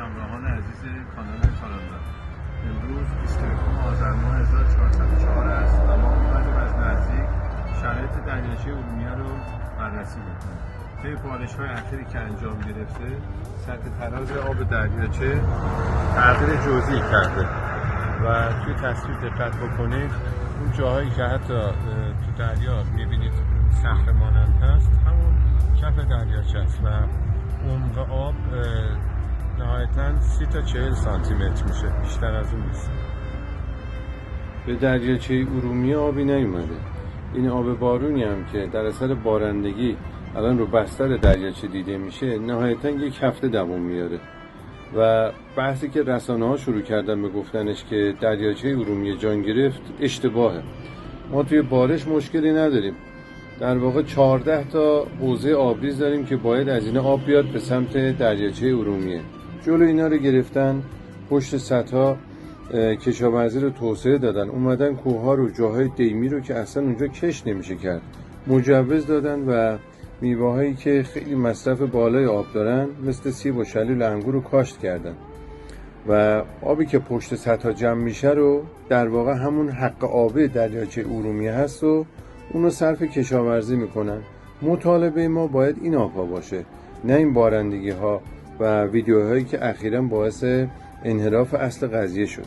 همراهان عزیز کانال کانالدار. امروز 21 آذر ماه 1404 است و ما اومدیم از نزدیک شرایط دریاچه ارومیه رو بررسی میکنیم. طی بارش‌های اخیری که انجام گرفته، سطح تراز آب دریاچه تغییر جزئی کرده و توی تصویر دقت بکنید اون جاهایی که حتی تو دریا میبینید صخره مانند هست همون کف دریاچه است و عمق آب نهایتاً 30 تا 40 سانتی متر میشه، بیشتر از اون نیست. به دریاچه ارومیه آبی نیومده. این آب بارونی هم که در اثر بارندگی الان رو بستر دریاچه دیده میشه نهایتاً یک هفته دوام میاره و بحثی که رسانه‌ها شروع کردن به گفتنش که دریاچه ارومیه جان گرفت اشتباهه. ما توی بارش مشکلی نداریم. در واقع 14 تا حوضه آبریز داریم که باید از این آب بیاد به سمت دریاچه ارومیه. جلو اینا رو گرفتن، پشت سدها کشاورزی رو توسعه دادن، اومدن کوه‌ها رو، جاهای دیمی رو که اصلا اونجا کشت نمیشه کرد مجوز دادن و میوه‌هایی که خیلی مصرف بالای آب دارن مثل سیب و شلیل و انگور رو کاشت کردن و آبی که پشت سدها جمع میشه رو در واقع همون حق آبی دریاچه ارومیه هست و اونو صرف کشاورزی میکنن. مطالبه ما باید این آبها باشه، نه این بارندگی ها و ویدیوهایی که اخیراً باعث انحراف اصل قضیه شده.